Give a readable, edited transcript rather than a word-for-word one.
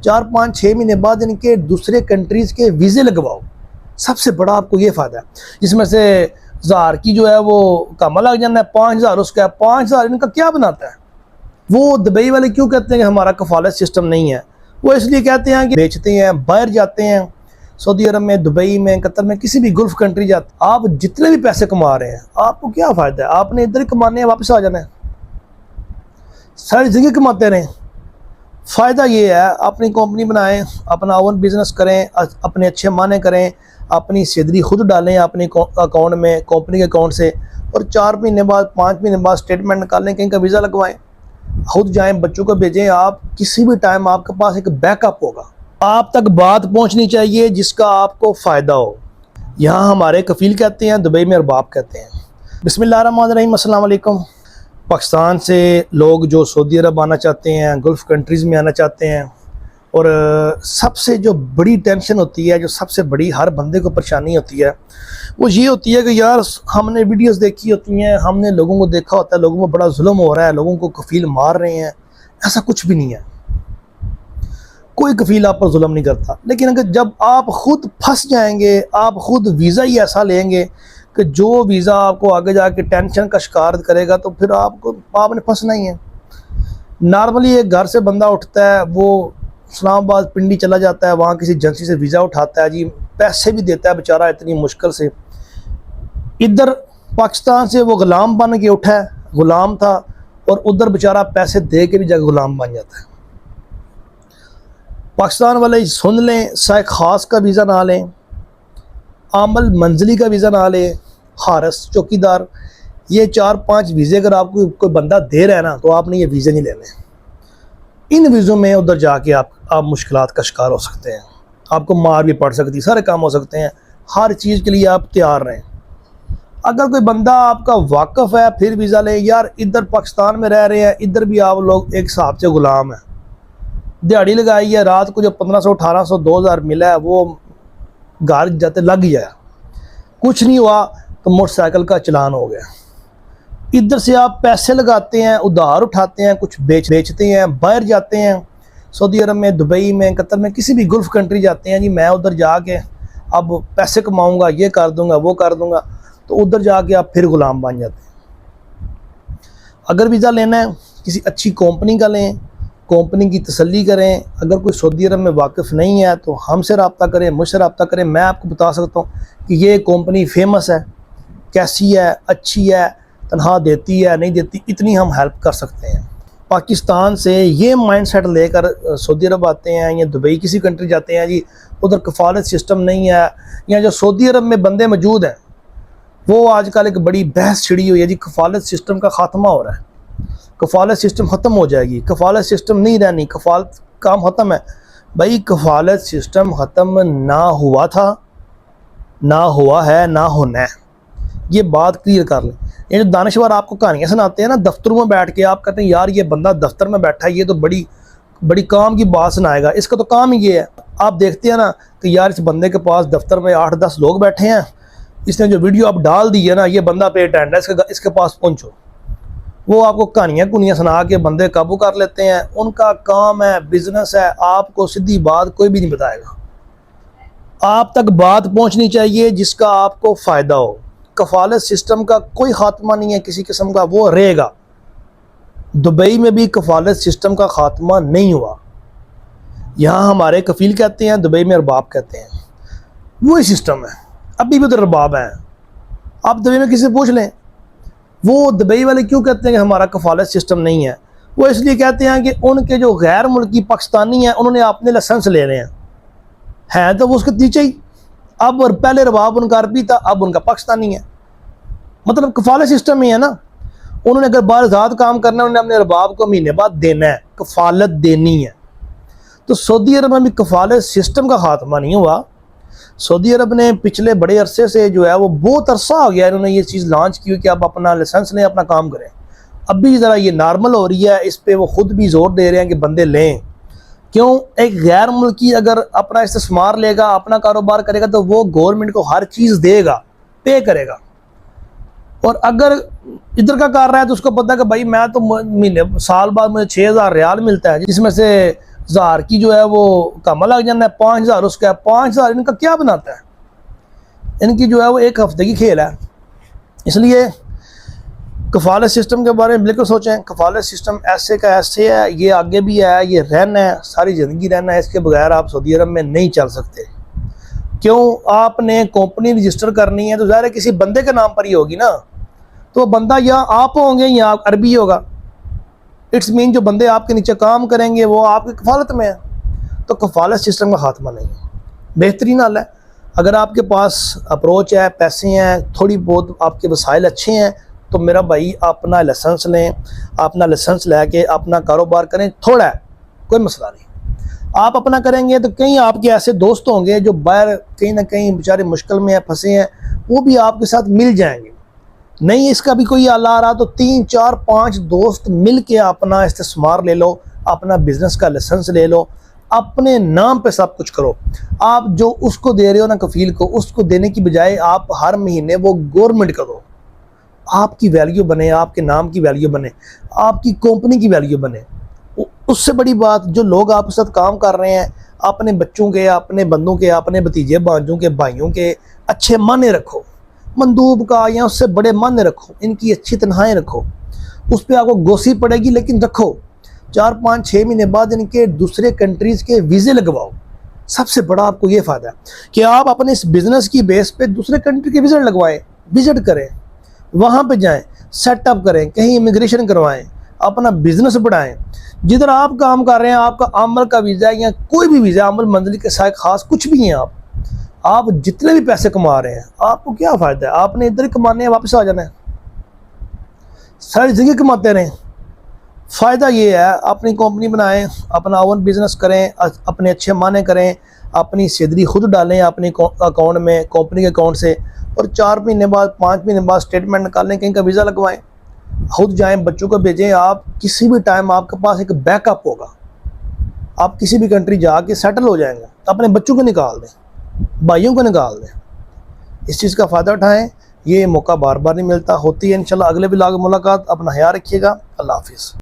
4-5-6 مہینے بعد ان کے دوسرے کنٹریز کے ویزے لگواؤ. سب سے بڑا آپ کو یہ فائدہ ہے. جس میں سے 1000 کی جو ہے وہ کام لگ جانا ہے, 5000 اس کا ہے. 5000 ان کا کیا بناتا ہے؟ وہ دبئی والے کیوں کہتے ہیں کہ ہمارا کفالت سسٹم نہیں ہے؟ وہ اس لیے کہتے ہیں کہ بیچتے ہیں, باہر جاتے ہیں, سعودی عرب میں, دبئی میں, قطر میں, کسی بھی گلف کنٹری جاتے ہیں. آپ جتنے بھی پیسے کما رہے ہیں آپ کو کیا فائدہ ہے؟ آپ نے ادھر ہی کمانے ہیں, واپس آ جانا ہے, ساری جگہ کماتے رہیں. فائدہ یہ ہے اپنی کمپنی بنائیں, اپنا اون بزنس کریں, اپنے اچھے معنی کریں, اپنی سیلری خود ڈالیں اپنی اکاؤنٹ میں, کمپنی کے اکاؤنٹ سے, اور 4 مہینے بعد 5 مہینے بعد اسٹیٹمنٹ نکالیں, کہیں کا ویزا لگوائیں, خود جائیں, بچوں کو بھیجیں. آپ کسی بھی ٹائم آپ کے پاس ایک بیک اپ ہوگا. آپ تک بات پہنچنی چاہیے جس کا آپ کو فائدہ ہو. یہاں ہمارے کفیل کہتے ہیں, دبئی میں ارباب کہتے ہیں. بسم اللہ الرحمن الرحیم. السلام علیکم. پاکستان سے لوگ جو سعودی عرب آنا چاہتے ہیں, گلف کنٹریز میں آنا چاہتے ہیں, اور سب سے جو بڑی ٹینشن ہوتی ہے, جو سب سے بڑی ہر بندے کو پریشانی ہوتی ہے, وہ یہ ہوتی ہے کہ یار ہم نے ویڈیوز دیکھی ہوتی ہیں, ہم نے لوگوں کو دیکھا ہوتا ہے, لوگوں کو بڑا ظلم ہو رہا ہے, لوگوں کو کفیل مار رہے ہیں. ایسا کچھ بھی نہیں ہے, کوئی کفیل آپ پر ظلم نہیں کرتا. لیکن اگر جب آپ خود پھنس جائیں گے, آپ خود ویزا ہی ایسا لیں گے کہ جو ویزا آپ کو آگے جا کے ٹینشن کا شکار کرے گا, تو پھر آپ نے پھنسنا ہی ہے. نارملی ایک گھر سے بندہ اٹھتا ہے, وہ اسلام آباد پنڈی چلا جاتا ہے, وہاں کسی ایجنسی سے ویزا اٹھاتا ہے, جی پیسے بھی دیتا ہے بیچارہ اتنی مشکل سے. ادھر پاکستان سے وہ غلام بن کے اٹھا ہے, غلام تھا, اور ادھر بیچارہ پیسے دے کے بھی جا کے غلام بن جاتا ہے. پاکستان والے سن لیں, سائق خاص کا ویزا نہ لیں, عامل منزلی کا ویزا نہ لیں, حارس چوکیدار, یہ 4-5 ویزے اگر آپ کو کوئی بندہ دے رہا ہے نا, تو آپ نے یہ ویزے نہیں لینے. ان ویزوں میں ادھر جا کے آپ مشکلات کا شکار ہو سکتے ہیں, آپ کو مار بھی پڑ سکتی, سارے کام ہو سکتے ہیں. ہر چیز کے لیے آپ تیار رہیں. اگر کوئی بندہ آپ کا واقف ہے پھر ویزا لیں. یار ادھر پاکستان میں رہ رہے ہیں, ادھر بھی آپ لوگ ایک حساب سے غلام ہیں. دیہڑی لگائی ہے, رات کو جو 1500 1800 2000 ملا ہے وہ گھر جاتے لگ گیا, کچھ نہیں ہوا تو موٹر سائیکل کا چلان ہو گیا. ادھر سے آپ پیسے لگاتے ہیں, ادھار اٹھاتے ہیں, کچھ بیچتے ہیں, باہر جاتے ہیں, سعودی عرب میں, دبئی میں, قطر میں, کسی بھی گلف کنٹری جاتے ہیں, جی میں ادھر جا کے اب پیسے کماؤں گا, یہ کر دوں گا, وہ کر دوں گا, تو ادھر جا کے آپ پھر غلام بن جاتے ہیں. اگر ویزا لینا ہے کسی اچھی کمپنی کا لیں, کمپنی کی تسلی کریں. اگر کوئی سعودی عرب میں واقف نہیں ہے تو ہم سے رابطہ کریں, مجھ سے رابطہ کریں. میں آپ کو بتا سکتا ہوں کہ یہ کمپنی فیمس ہے, کیسی ہے, اچھی ہے, تنخواہ دیتی ہے, نہیں دیتی, اتنی ہم ہیلپ کر سکتے ہیں. پاکستان سے یہ مائنڈ سیٹ لے کر سعودی عرب آتے ہیں یا دبئی کسی کنٹری جاتے ہیں, جی ادھر کفالت سسٹم نہیں ہے, یا جو سعودی عرب میں بندے موجود ہیں وہ آج کل ایک بڑی بحث چھڑی ہوئی ہے, جی کفالت سسٹم کا خاتمہ ہو رہا ہے, کفالت سسٹم ختم ہو جائے گی, کفالت سسٹم نہیں رہنی, کفالت کام ختم ہے. بھائی کفالت سسٹم ختم نہ ہوا تھا, نہ ہوا ہے, نہ ہونا ہے. یہ بات کلیئر کر لیں. یہ جو دانشور آپ کو کہانیاں سناتے ہیں نا دفتروں میں بیٹھ کے, آپ کہتے ہیں یار یہ بندہ دفتر میں بیٹھا ہے, یہ تو بڑی کام کی بات سنائے گا, اس کا تو کام ہی یہ ہے. آپ دیکھتے ہیں نا کہ یار اس بندے کے پاس دفتر میں 8-10 لوگ بیٹھے ہیں, اس نے جو ویڈیو آپ ڈال دی ہے نا, یہ بندہ پہ اٹینڈ ہے, اس کے پاس پہنچو. وہ آپ کو کہانیاں سنا کے بندے قابو کر لیتے ہیں. ان کا کام ہے, بزنس ہے, آپ کو سیدھی بات کوئی بھی نہیں بتائے گا. آپ تک بات پہنچنی چاہیے جس کا آپ کو فائدہ ہو. کفالت سسٹم کا کوئی خاتمہ نہیں ہے کسی قسم کا, وہ رہے گا. دبئی میں بھی کفالت سسٹم کا خاتمہ نہیں ہوا. یہاں ہمارے کفیل کہتے ہیں, دبئی میں ارباب کہتے ہیں. وہی سسٹم ہے, ابھی بھی تو ارباب ہیں. آپ دبئی میں کسی سے پوچھ لیں, وہ دبئی والے کیوں کہتے ہیں کہ ہمارا کفالت سسٹم نہیں ہے؟ وہ اس لیے کہتے ہیں کہ ان کے جو غیر ملکی پاکستانی ہیں انہوں نے اپنے لائسنس لے رہے ہیں تو وہ اس کے نیچے ہی. اب پہلے رباب ان کا عربی تھا, اب ان کا پاکستانی ہے. مطلب کفالت سسٹم ہی ہے نا. انہوں نے اگر باہر ذات کام کرنا ہے, انہوں نے اپنے رباب کو مہینے بعد دینا ہے, کفالت دینی ہے. تو سعودی عرب میں بھی کفالت سسٹم کا خاتمہ نہیں ہوا. سعودی عرب نے پچھلے بڑے عرصے سے جو ہے وہ بہت عرصہ ہو گیا انہوں نے یہ چیز لانچ کی کہ آپ اپنا لائسنس لیں, اپنا کام کریں. اب بھی ذرا یہ نارمل ہو رہی ہے, اس پہ وہ خود بھی زور دے رہے ہیں کہ بندے لیں. کیوں؟ ایک غیر ملکی اگر اپنا استثمار لے گا, اپنا کاروبار کرے گا, تو وہ گورنمنٹ کو ہر چیز دے گا, پے کرے گا. اور اگر ادھر کا کر رہا ہے تو اس کو پتہ ہے کہ بھائی میں تو مہینے سال بعد مجھے 6000 ریال ملتا ہے, جس میں سے 1000 کی جو ہے وہ کام لگ جانا ہے، 5000 اس کا ہے، 5000 ان کا کیا بناتا ہے؟ ان کی جو ہے وہ ایک ہفتے کی کھیل ہے۔ اس لیے کفالت سسٹم کے بارے میں بالکل سوچیں۔ کفالت سسٹم ایسے کا ایسے ہے، یہ آگے بھی ہے، یہ رہنا ہے، ساری زندگی رہنا ہے، اس کے بغیر آپ سعودی عرب میں نہیں چل سکتے۔ کیوں؟ آپ نے کمپنی رجسٹر کرنی ہے تو ظاہر ہے کسی بندے کے نام پر ہی ہوگی نا، تو وہ بندہ یا آپ ہوں گے یا عربی ہوگا۔ اٹس مین جو بندے آپ کے نیچے کام کریں گے وہ آپ کی کفالت میں ہیں، تو کفالت سسٹم کا خاتمہ نہیں ہے۔ بہترین حل ہے، اگر آپ کے پاس اپروچ ہے، پیسے ہیں، تھوڑی بہت آپ کے وسائل اچھے ہیں، تو میرا بھائی اپنا لائسنس لیں، اپنا لائسنس لے کے اپنا کاروبار کریں۔ تھوڑا ہے، کوئی مسئلہ نہیں۔ آپ اپنا کریں گے تو کہیں آپ کے ایسے دوست ہوں گے جو باہر کہیں نہ کہیں بیچارے مشکل میں ہیں، پھنسے ہیں، وہ بھی آپ کے ساتھ مل جائیں گے۔ نہیں اس کا بھی کوئی حل آ رہا تو 3 4 5 دوست مل کے اپنا استثمار لے لو، اپنا بزنس کا لائسنس لے لو، اپنے نام پہ سب کچھ کرو۔ آپ جو اس کو دے رہے ہو نا کفیل کو، اس کو دینے کی بجائے آپ ہر مہینے وہ گورنمنٹ کو دو۔ آپ کی ویلیو بنے، آپ کے نام کی ویلیو بنے، آپ کی کمپنی کی ویلیو بنے۔ اس سے بڑی بات، جو لوگ آپ کے ساتھ کام کر رہے ہیں، اپنے بچوں کے، اپنے بندوں کے، اپنے بھتیجے بانجوں کے، بھائیوں کے اچھے معنی رکھو، مندوب کا یا اس سے بڑے معنی رکھو، ان کی اچھی تنخواہیں رکھو۔ اس پہ آپ کو گوسی پڑے گی لیکن رکھو۔ 4 5 6 مہینے بعد ان کے دوسرے کنٹریز کے ویزے لگواؤ۔ سب سے بڑا آپ کو یہ فائدہ ہے کہ آپ اپنے اس بزنس کی بیس پہ دوسرے کنٹری کے وزٹ لگوائیں، وزٹ کریں، وہاں پہ جائیں، سیٹ اپ کریں، کہیں امیگریشن کروائیں، اپنا بزنس بڑھائیں۔ جدھر آپ کام کر رہے ہیں، آپ کا عمل کا ویزا ہے یا کوئی بھی ویزا، عمل منزلی کے سائے خاص کچھ بھی ہیں، آپ جتنے بھی پیسے کما رہے ہیں، آپ کو کیا فائدہ ہے؟ آپ نے ادھر ہی کمانے ہیں، واپس آ جانا ہے، ساری زندگی کماتے رہیں۔ فائدہ یہ ہے، اپنی کمپنی بنائیں، اپنا اون بزنس کریں، اپنے اچھے معنی کریں، اپنی سیلری خود ڈالیں اپنے اکاؤنٹ میں، کمپنی کے اکاؤنٹ سے، اور 4 مہینے بعد 5 مہینے بعد اسٹیٹمنٹ نکالیں، کہیں کا ویزا لگوائیں، خود جائیں، بچوں کو بھیجیں۔ آپ کسی بھی ٹائم آپ کے پاس ایک بیک اپ ہوگا، آپ کسی بھی کنٹری جا کے سیٹل ہو جائیں گے، اپنے بچوں کو نکال دیں، بھائیوں کو نکال دیں۔ اس چیز کا فائدہ اٹھائیں، یہ موقع بار بار نہیں ملتا، ہوتی ہے انشاءاللہ۔ اگلے ولاگ میں ملاقات، اپنا خیال رکھیے گا، اللہ حافظ۔